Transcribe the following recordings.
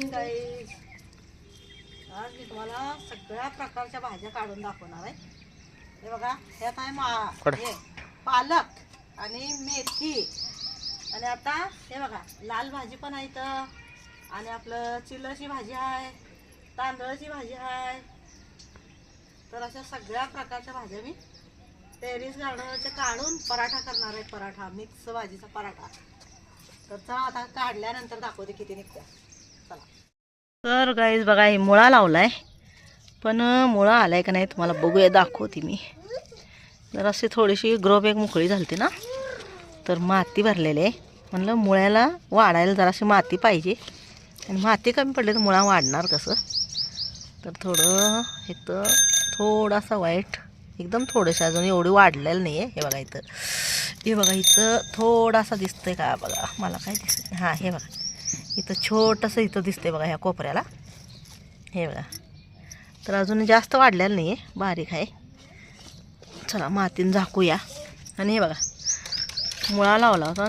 Morning guys. आज मी तुम्हाला सगळ्या प्रकारच्या भाज्या काढून दाखवणार आहे. हे बघा, ह्यात आहे हे पालक आणि मेथी. आणि आता हे बघा, लाल भाजी पण आहे इथं. आणि आपलं चिलची भाजी आहे, तांदळाची भाजी आहे. तर अशा सगळ्या प्रकारच्या भाज्या मी टेरेस गार्डनच्या काढून पराठा करणार आहे. पराठा, मिक्स भाजीचा पराठा. तर चला आता काढल्यानंतर दाखवते किती निघत्या. चला. तर गाईज बघा, हे मुळा लावलाय, पण मुळा आलाय का नाही तुम्हाला बघूया, दाखवते मी. जर अशी थोडीशी ग्रो बॅग मोकळी झालती ना, तर माती भरलेली आहे. म्हणलं मुळ्याला वाढायला जराशी माती पाहिजे, आणि माती कमी पडली तर मुळा वाढणार कसं. तर थोडं इथं थोडासा वाईट, एकदम थोडंसं, अजून एवढी वाढलेलं नाही आहे. हे बघा इथं, हे बघा इथं थोडासा दिसतंय का बघा, मला काय दिसत. हां, हे बघा इथं छोटंसं इथं दिसतंय बघा, ह्या कोपऱ्याला. हे बघा, तर अजून जास्त वाढलेलं नाही आहे, बारीक आहे. चला मातीन झाकूया. आणि हे बघा, मुळा लावला होता.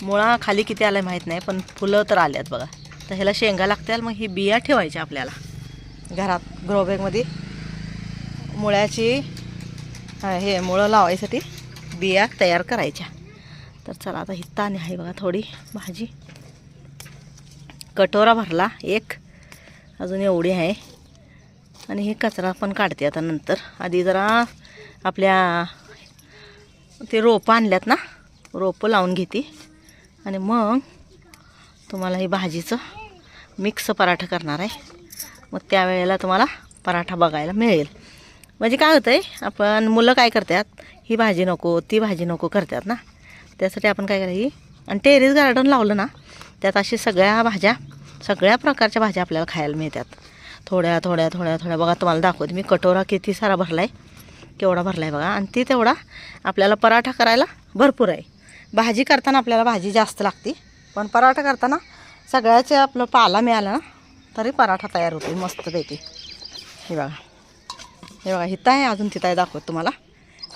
मुळा खाली किती आलाय माहीत नाही, पण फुलं तर आल्यात बघा. तर ह्याला शेंगा लागतील. मग ही बिया ठेवायची आपल्याला घरात ग्रोबॅगमध्ये. मुळ्याची हे मुळं लावायसाठी बिया तयार करायच्या. तर चला आता हित्ता आणि आहे बघा थोडी भाजी. कटोरा भरला एक, अजून एवढी आहे. आणि हे कचरा पण काढते आता नंतर. आधी जरा आपल्या ते रोपं आणल्यात ना, रोपं लावून घेते. आणि मग तुम्हाला ही भाजीचं मिक्स पराठा करणार आहे. मग त्यावेळेला तुम्हाला पराठा बघायला मिळेल. म्हणजे काय होतं आहे, आपण मुलं काय करतात, ही भाजी नको ती भाजी नको करतात ना. त्यासाठी आपण काय करायची, आणि टेरेस गार्डन लावलं ना, त्यात अशी सगळ्या भाज्या, सगळ्या प्रकारच्या भाज्या आपल्याला खायला मिळतात. थोड्या थोड्या थोड्या थोड्या बघा, तुम्हाला दाखवते मी. कटोरा किती सारा भरला आहे, केवढा भरला आहे बघा. आणि ती तेवढा आपल्याला पराठा करायला भरपूर आहे. भाजी करताना आपल्याला भाजी जास्त लागते, पण पराठा करताना सगळ्याचे आपलं पाला मिळाला ना, तरी पराठा तयार होतो मस्तपैकी. हे बघा, हे बघा इथं आहे, अजून तिथं आहे, दाखवत तुम्हाला.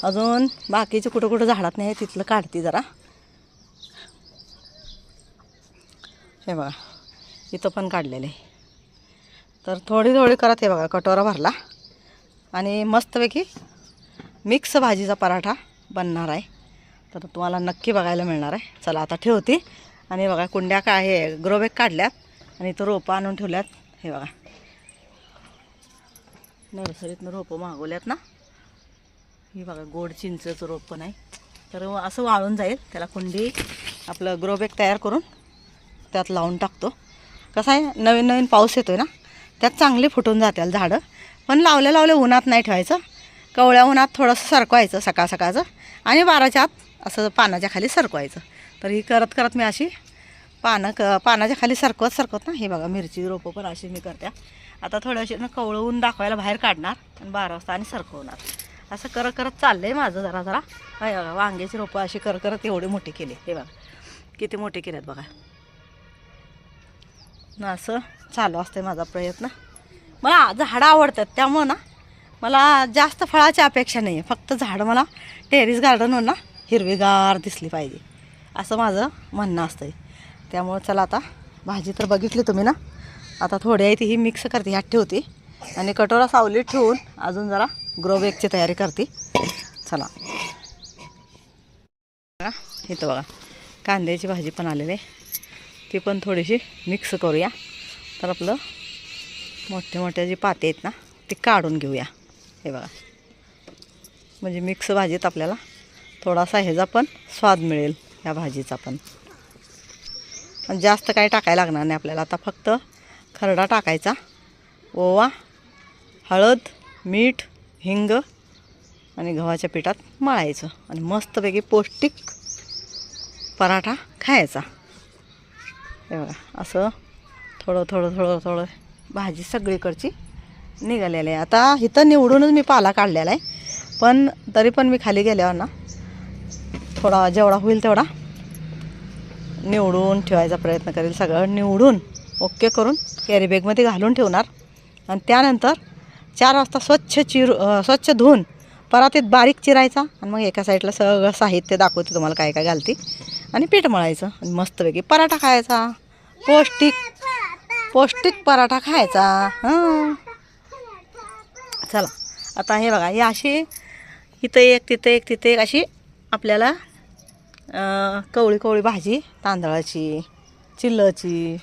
अजून बाकीचे कुठं कुठं झाडात नाही, तिथलं काढते जरा. हे बघा इथं पण काढलेलं आहे. तर थोडी थोडी करत हे बघा, कटोरा भरला. आणि मस्तपैकी मिक्स भाजीचा पराठा बनणार आहे. तर तुम्हाला नक्की बघायला मिळणार आहे. चला आता ठेवते. आणि बघा कुंड्या काय हे ग्रोबॅग काढल्यात, आणि इथं रोपं आणून ठेवल्यात. हे बघा, नर्सरीतनं रोपं मागवल्यात ना. ही बघा गोड चिंचेचं रोप पण आहे. तर असं वाळून जाईल, त्याला कुंडी आपलं ग्रोबॅग तयार करून त्यात लावून टाकतो. कसं आहे, नवीन नवीन पाऊस येतो आहे ना, त्यात चांगली फुटून जातील झाडं. पण लावल्या लावल्या उन्हात नाही ठेवायचं, कवळ्या उन्हात थोडंसं सरकवायचं सकाळ सकाळचं, आणि 12च्या आत असं पानाच्या खाली सरकवायचं. तर ही करत करत मी अशी पानाच्या खाली सरकवत ना, हे बघा मिरची रोपं पण अशी मी करते. आता थोड्याशी ना कवळवून दाखवायला बाहेर काढणार, आणि 12 वाजता आणि सरकवणार. असं करत करत चाललं आहे माझं जरा जरा. हे बघा वांग्याची रोपं अशी करत करत एवढी मोठी केली. हे बघा किती मोठी केल्यात बघा. ना असं चालू असते माझा प्रयत्न. मला झाडं आवडतात, त्यामुळं ना मला जास्त फळाची अपेक्षा नाही आहे. फक्त झाडं मला टेरेस गार्डनवर ना हिरवीगार दिसली पाहिजे, असं माझं म्हणणं असतं आहे. त्यामुळं चला आता भाजी तर बघितली तुम्ही ना. आता थोडी आहे ती ही मिक्स करते, ह्यात ठेवते. आणि कटोरा सावलीत ठेवून अजून जरा ग्रोबॅगची तयारी करते. चला इथं बघा कांद्याची भाजी पण आलेली आहे, ती पण थोडीशी मिक्स करूया. तर आपलं मोठे मोठे जे पाते आहेत ना, ते काढून घेऊया. हे बघा, म्हणजे मिक्स भाजीत आपल्याला थोडासा ह्याचा पण स्वाद मिळेल, ह्या भाजीचा पण. जास्त काही टाकायला लागणार नाही आपल्याला. आता फक्त खरडा टाकायचा, ओवा, हळद, मीठ, हिंग, आणि गव्हाच्या पिठात मळायचं, आणि मस्तपैकी पौष्टिक पराठा खायचा. हे बघा असं थोडं थोडं थोडं थोडं भाजी सगळीकडची निघालेली आहे. आता इथं निवडूनच मी पाला काढलेला आहे, पण तरी पण मी खाली गेल्यावर ना थोडा जेवढा होईल तेवढा निवडून ठेवायचा प्रयत्न करेल. सगळं निवडून ओके करून कॅरीबॅगमध्ये घालून ठेवणार. आणि त्यानंतर 4 वाजता स्वच्छ धुवून परातीत बारीक चिरायचा. आणि मग एका साईडला सगळं साहित्य दाखवते तुम्हाला काय काय घालते, आणि पीठ मळायचं, आणि मस्तपैकी पराठा खायचा. पौष्टिक पौष्टिक पराठा खायचा. हां चला आता हे बघा, ही अशी इथं एक तिथं एक तिथं एक अशी आपल्याला कवळी कवळी भाजी तांदळाची, चिल्लची.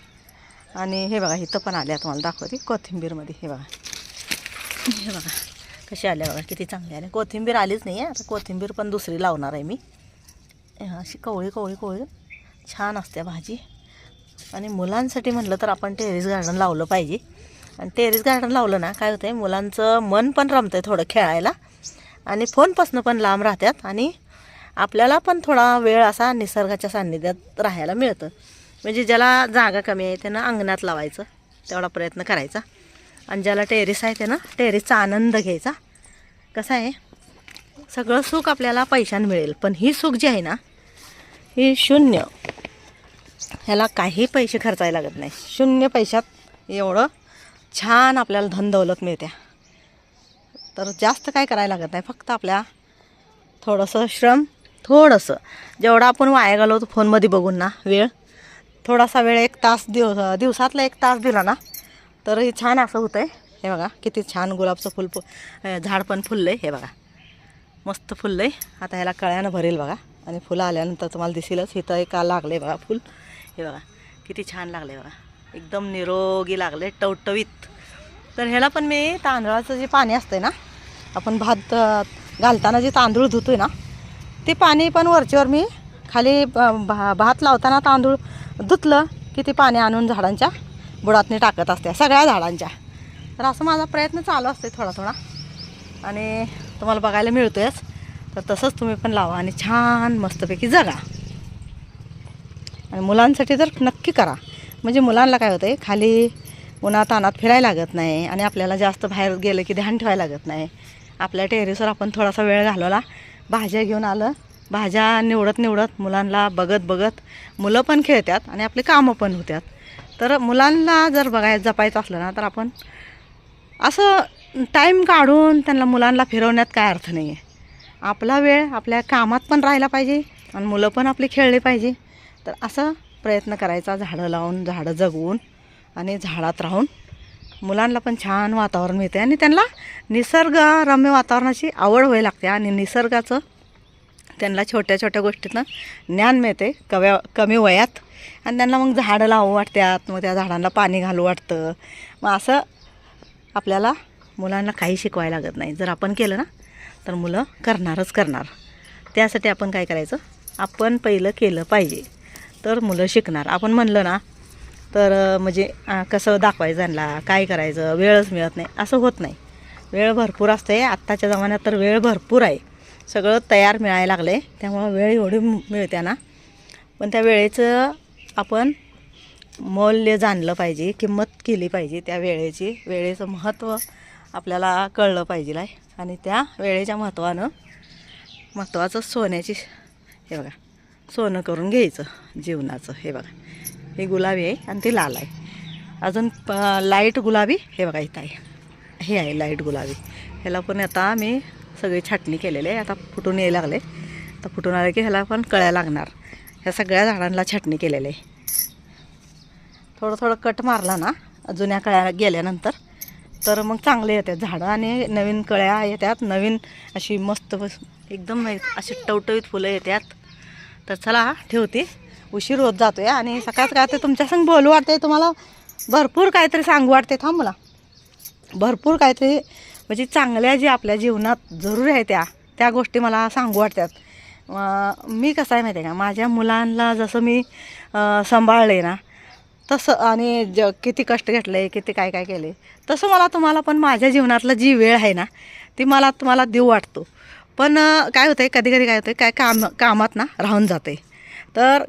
आणि हे बघा इथं पण आल्या, तुम्हाला दाखवते कोथिंबीरमध्ये. हे बघा, हे बघा कशी आल्या बघा, किती चांगली आली. कोथिंबीर आलीच नाही आहे, आता कोथिंबीर पण दुसरी लावणार आहे मी. अशी कवळी कवळी कवळी छान असते भाजी. आणि मुलांसाठी म्हटलं तर आपण टेरेस गार्डन लावलं पाहिजे. आणि टेरेस गार्डन लावलं ना काय होतं आहे, मुलांचं मन पण रमतं आहे थोडं खेळायला, आणि फोनपासून पण लांब राहतात, आणि आपल्याला पण थोडा वेळ असा निसर्गाच्या सान्निध्यात राहायला मिळतं. म्हणजे ज्याला जागा कमी आहे त्यानं अंगणात लावायचं, तेवढा प्रयत्न करायचा. आणि ज्याला टेरेस आहे त्यानं टेरेसचा आनंद घ्यायचा. कसं आहे, सगळं सुख आपल्याला पैशानं मिळेल, पण ही सुख जी आहे ना ही शून्य. ह्याला काही पैसे खर्चायला लागत नाही. शून्य पैशात एवढं छान आपल्याला धन दौलत मिळते. तर जास्त काय करायला लागत नाही, फक्त आपल्या थोडंसं श्रम, थोडंसं जेवढं आपण वाया घालवतो फोनमध्ये बघून ना वेळ, थोडासा वेळ 1 तास दिवसातला 1 तास दिला ना तर हे छान असं होतं आहे. हे बघा किती छान गुलाबचं फुल झाड पण फुललं आहे. हे बघा मस्त फुललं आहे. आता ह्याला कळ्यानं भरेल बघा, आणि फुलं आल्यानंतर तुम्हाला दिसेलच. इथं एक लागले बघा फुल. हे बघा किती छान लागले बघा, एकदम निरोगी लागले, टवटवीत. तर ह्याला पण मी तांदळाचं जे पाणी असतं ना, आपण भात घालताना जे तांदूळ धुतोय ना, ते पाणी पण वरच्यावर मी खाली भात लावताना तांदूळ धुतलं की ते पाणी आणून झाडांच्या बुडातनी टाकत असते, सगळ्या झाडांच्या. तर असं माझा प्रयत्न चालू असते थोडा थोडा, आणि तुम्हाला बघायला मिळतोयच. तर तसंच तुम्ही पण लावा आणि छान मस्तपैकी जगा. आणि मुलांसाठी तर नक्की करा. म्हणजे मुलांना काय होतं आहे, खाली उन्हात तानात फिरायला लागत नाही, आणि आपल्याला जास्त बाहेर गेलं की ध्यान ठेवायला लागत नाही. आपल्या टेरेसवर आपण थोडासा वेळ घालवला, भाज्या घेऊन आलं, भाज्या निवडत मुलांना बघत मुलं पण खेळतात आणि आपली कामं पण होतात. तर मुलांना जर जपायचं असलं ना, तर आपण असं टाईम काढून त्यांना मुलांना फिरवण्यात काय अर्थ नाही आहे. आपला वेळ आपल्या कामात पण राहिला पाहिजे, आणि मुलं पण आपली खेळली पाहिजे. तर असं प्रयत्न करायचा, झाडं लावून, झाडं जगवून, आणि झाडात राहून मुलांना पण छान वातावरण मिळते, आणि त्यांना निसर्गरम्य वातावरणाची आवड व्हायला लागते. आणि निसर्गाचं त्यांना छोट्या छोट्या गोष्टीतनं ज्ञान मिळते कमी वयात, आणि त्यांना मग झाडं लावू वाटतात, मग त्या झाडांना पाणी घालू वाटतं. मग असं आपल्याला मुलांना काही शिकवायला लागत नाही. जर आपण केलं ना तर मुलं करणार. त्यासाठी आपण काय करायचं, आपण पहिलं केलं पाहिजे, तर मुलं शिकणार. आपण म्हणलं ना तर म्हणजे कसं दाखवायचं त्यांना, काय करायचं, वेळच मिळत नाही, असं होत नाही. वेळ भरपूर असते. आत्ताच्या जमान्यात तर वेळ भरपूर आहे, सगळं तयार मिळायला लागलं आहे. त्यामुळं वेळ एवढी मिळते ना, पण त्या वेळेचं आपण मौल्य जाणलं पाहिजे, किंमत केली पाहिजे. त्या वेळेचं महत्त्व आपल्याला कळलं पाहिजे आहे. आणि त्या वेळेच्या महत्त्वाचं सोन्याची, हे बघा सोनं करून घ्यायचं जीवनाचं. हे बघा हे गुलाबी आहे, आणि ते लाल आहे. अजून लाईट गुलाबी हे बघा इथं आहे, हे आहे लाईट गुलाबी. ह्याला पण आता मी सगळी छाटणी केलेली आहे, आता फुटून यायला लागले. तर फुटून आले की ह्याला पण कळ्या लागणार. ह्या सगळ्या झाडांना छाटणी केलेली आहे. थोडं कट मारला ना जुन्या कळ्या गेल्यानंतर, तर मग चांगले येतात झाडं, आणि नवीन कळ्या येतात, नवीन अशी मस्त एकदम अशी टवटवीत फुलं येतात. तर चला ठेवते, उशीर होत जातो आहे, आणि सकाळच काय ते तुमच्या संग बोलू वाटते, तुम्हाला भरपूर काहीतरी सांगू वाटते. थांब मला भरपूर काहीतरी म्हणजे चांगल्या जे आपल्या जीवनात जरूर आहे त्या गोष्टी मला सांगू वाटतात. मी कसं आहे माहिती आहे का, माझ्या मुलांना जसं मी सांभाळले ना तसं, आणि किती कष्ट घेतले, किती काय केले, तसं मला तुम्हाला पण माझ्या जीवनातलं जी वेळ आहे ना ती मला तुम्हाला देऊ वाटतो. पण काय होतं आहे, कधी काय होतं आहे, काय कामात ना राहून जाते, तर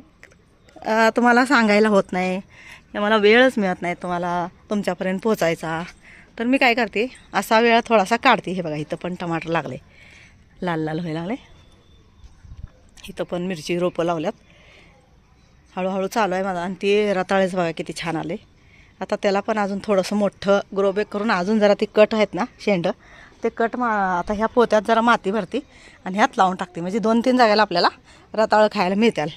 तुम्हाला सांगायला होत नाही, मला वेळच मिळत नाही तुम्हाला तुमच्यापर्यंत पोचायचा. तर मी काय करते, असा वेळ थोडासा काढते. हे बघा इथं पण टमाटर लागले, लाल व्हायला लागले. इथं पण मिरची रोपं लावल्यात, हळूहळू चालू आहे माझा. आणि ते रताळेच बघा किती छान आले. आता त्याला पण अजून थोडंसं मोठं ग्रोबॅग करून अजून जरा ती कट आहेत ना शेंड, ते कट आता ह्या पोत्यात जरा माती भरती आणि ह्यात लावून टाकते, म्हणजे 2-3 जागेला आपल्याला रताळं खायला मिळतील.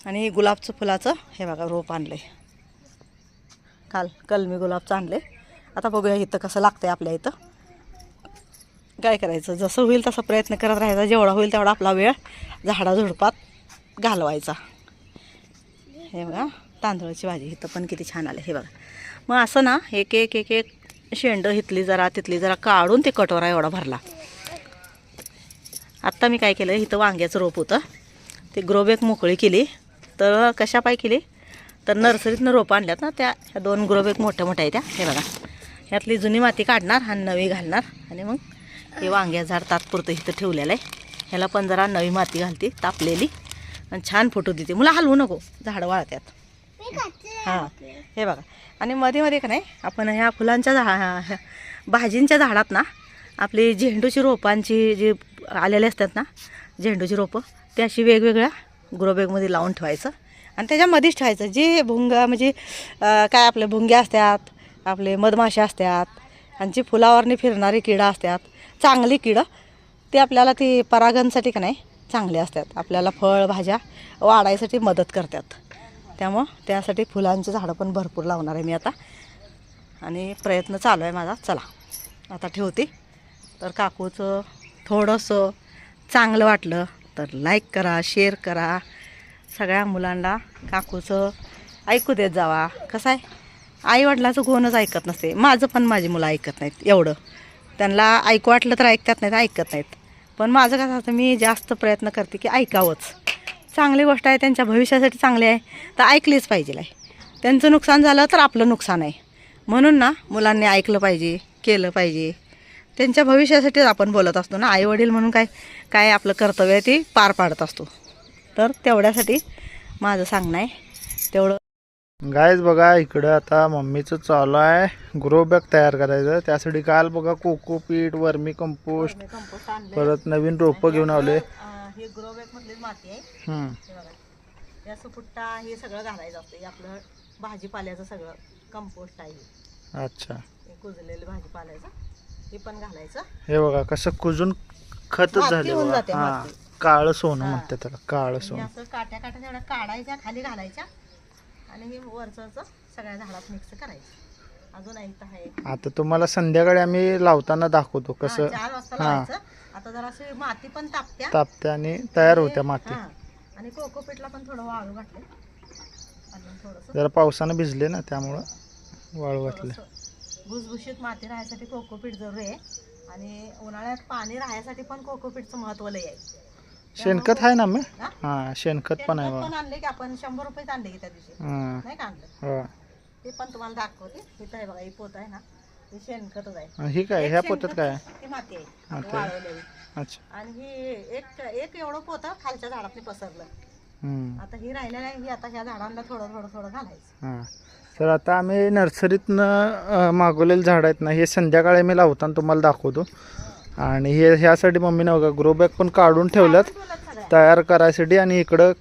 आणि गुलाबचं फुलाचं हे बघा रोप आणलं आहे. काल कलमी गुलाबचं आणले. आता बघूया इथं कसं लागतंय आपल्या इथं. काय करायचं, जसं होईल तसा प्रयत्न करत राहायचा. जेवढा होईल तेवढा आपला वेळ झाडाझुडपात घालवायचा. हे बघा तांदळाची भाजी इथं पण किती छान आले हे बघा. मग असं ना एक एक एक एक शेंड इथली जरा तिथली जरा काढून ते कटोरा एवढा भरला. आत्ता मी काय केलं, इथं वांग्याचं रोप होतं ते ग्रोबॅग मोकळी केली. तर कशा पाय केली तर नर्सरीतनं रोपं आणल्यात ना, ह्या 2 ग्रोबॅग मोठ्या मोठ्या आहेत त्या. हे बघा ह्यातली जुनी माती काढणार आणि नवी घालणार आणि मग हे वांग्या झाड तात्पुरतं इथं ठेवलेलं आहे. ह्याला पण जरा नवी माती घालते तापलेली आणि छान फोटो देते. मला हलवू नको, झाडं वाळत्यात. हां हे बघा. आणि मध्ये मध्ये का नाही आपण ह्या फुलांच्या भाजींच्या झाडात ना आपली झेंडूची रोपांची जी आलेले असतात ना झेंडूची रोपं, ते अशी वेगवेगळ्या ग्रोबॅगमध्ये लावून ठेवायचं आणि त्याच्यामध्येच ठेवायचं. जे भुंगा म्हणजे काय आपले भुंगे असतात, आपले मधमाशा असतात आणि जी फुलावरनी फिरणारी किडा असतात, चांगली किडं, ते आपल्याला ती परागनसाठी का नाही चांगले असतात. आपल्याला फळ भाज्या वाढायसाठी मदत करतात. त्यामुळं त्यासाठी फुलांची झाडं पण भरपूर लावणार आहे मी आता आणि प्रयत्न चालू आहे माझा. चला आता ठेवते. तर काकूचं थोडंसं चांगलं वाटलं तर लाईक करा, शेअर करा. सगळ्या मुलांना काकूचं ऐकू देत जावा. कसं आहे, आईवडिलाचं कोणच ऐकत नसते. माझं पण माझी मुलं ऐकत नाहीत एवढं. त्यांना ऐकू वाटलं तर ऐकतात, नाही तर ऐकत नाहीत. पण माझं कसं असतं, मी जास्त प्रयत्न करते की ऐकावंच. चांगली गोष्ट आहे, त्यांच्या भविष्यासाठी चांगली आहे तर ऐकलीच पाहिजे आहे. त्यांचं नुकसान झालं तर आपलं नुकसान आहे. म्हणून ना मुलांनी ऐकलं पाहिजे, केलं पाहिजे. त्यांच्या भविष्यासाठीच आपण बोलत असतो ना. आईवडील म्हणून काय काय आपलं कर्तव्य आहे ते पार पाडत असतो. तर तेवढ्यासाठी माझं सांगणं आहे तेवढं. गाईज बघा इकडं आता मम्मीचं चालू आहे ग्रो बॅग तयार करायचं. त्यासाठी काल बघा कोकोपीट, वर्मी कंपोस्ट, परत नवीन रोपं घेऊन आले. हे ग्रो बॅग मधलीच माती आहे. हे बघा या सुपुट्टा हे सगळं घालायचं असतं. आपलं भाजीपाल्याचं सगळं कंपोस्ट आहे. अच्छा, हे कुजलेलं भाजीपाल्याचं हे पण घालायचं. हे बघा कसं कुजून खतच झाले बघा. हा काळं सोनं म्हणते त्याला, काळं सोनं. असं काट्या काट्या तेवढ्या काढायच्या, खाली घालायच्या आणि हे वरचं सगळ्या झाडात मिक्स करायचं. अजून आहे. आता तुम्हाला संध्याकाळी आम्ही लावताना दाखवतो कसं. 4 वाजता लावायचं. आता जरा अशी माती पण तापते आणि तयार होत्या माती. आणि कोकोपीटला पण थोडं वाळू घातले. जरा पावसानं भिजले ना त्यामुळं वाळू घातले. भुसभुशीत माती राहायसाठी कोकोपीट जरूर आहे. आणि उन्हाळ्यात पाणी राहायसाठी पण कोकोपीटचं महत्त्व लय आहे. शेणखत आहे ना मी. हा शेणखत पण आहे पण आणले की आपण 100 रुपये आणले की त्या दिवशी नाही का आणलं. ते पण तुम्हाला दाखवते. इथं आहे बघा, ही पोत आहे ना, हे शेणखतच आहे. ही काय ह्या पोत्यात काय ती माती आहे वाळवलेली. अच्छा. आणि ही एक एवढं पोत खालच्या झाडातनी पसरलं. आता ही राहिलेलं आहे, ही आता ह्या झाडांना थोडं थोडं थोडं घालायचं. तर आता आम्ही नर्सरीतनं मागवलेले झाड आहेत ना, हे संध्याकाळी मी लावताना तुम्हाला दाखवतो. आणि हे ह्यासाठी मम्मीने बघा ग्रो बॅग पण काढून ठेवल्यात तयार करायसाठी. आणि इकडं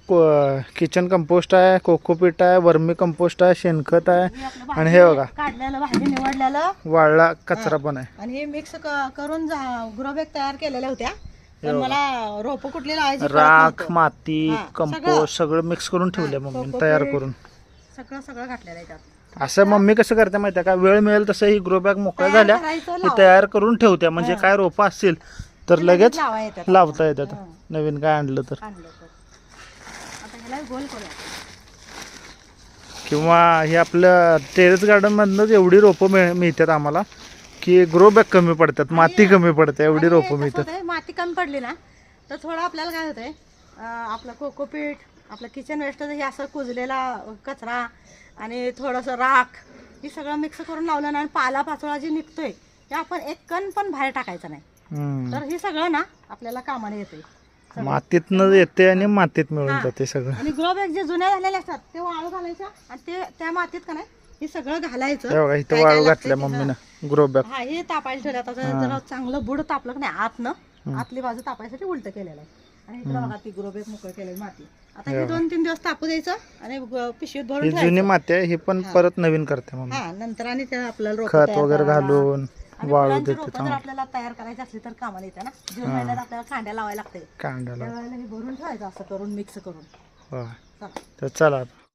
किचन कंपोस्ट आहे, कोकोपीट आहे, वर्मी कंपोस्ट आहे, शेणखत आहे आणि हे बघा काढलेलं भाजी निवडलेलं वाळला कचरा पण आहे. आणि हे मिक्स करून ग्रो बॅग तयार केलेल्या होत्या. पण मला रोप कुठली लावायची, राख, माती, कंपोस्ट सगळं मिक्स करून ठेवले मम्मीने तयार करून. सगळं घातलेलं आहे त्यात. असं मम्मी कसं करते माहिती आहे का, वेळ मिळेल तसं ही ग्रो बॅग मोकळ्या झाल्या की तयार करून ठेवत्या. म्हणजे काय रोपं असतील तर लगेच लावता येतात. नवीन काय आणलं तर. किंवा हे आपल्या टेरेस गार्डन मधनच एवढी रोपं मिळतात आम्हाला की ग्रो बॅग कमी पडतात, माती कमी पडते, एवढी रोपं मिळतात. माती कमी पडली ना तर थोडं आपल्याला काय होतंय, आपलं कोकोपीट, आपलं किचन वेस्ट हे असं कुजलेला कचरा आणि थोडंसं राख हे सगळं मिक्स करून लावलं ना, आणि पाला पाचोळा जे निघतोय ते आपण एक कण पण बाहेर टाकायचं नाही. तर हे सगळं ना आपल्याला कामाला येते. मातीतनं येते आणि मातीत मिळून जाते सगळं. आणि ग्रो बॅग जे जुन्या झालेले असतात ते वाळू घालायचं आणि त्या मातीत का नाही हे सगळं घालायचं. इथं वाळू घातल्या मम्मीनं ग्रो बॅग. हा हे तापायला ठेवलं. आता जरा चांगलं बुड तापलं की नाही आतली बाजू तापायसाठी उलट केलेलं आहे. आणि इकडे बघा ती ग्रो बॅग मोकळ केलेली माती. आता हे 2-3 दिवस तापू द्यायचं आणि पिशवीत भरून ठेवायचं. जुनी माती आहे ही पण परत नवीन करते मम्मी. नंतर आणि त्या आपल्याला खत वगैरे घालून वाळू देते. जर आपल्याला तयार करायची असली तर कामाला येते ना. जून महिन्यात आपल्याला कांड्या लावायला लागते. कांड्याला त्यावेळेला हे भरून ठेवायचं असं करून मिक्स करून. तर चला.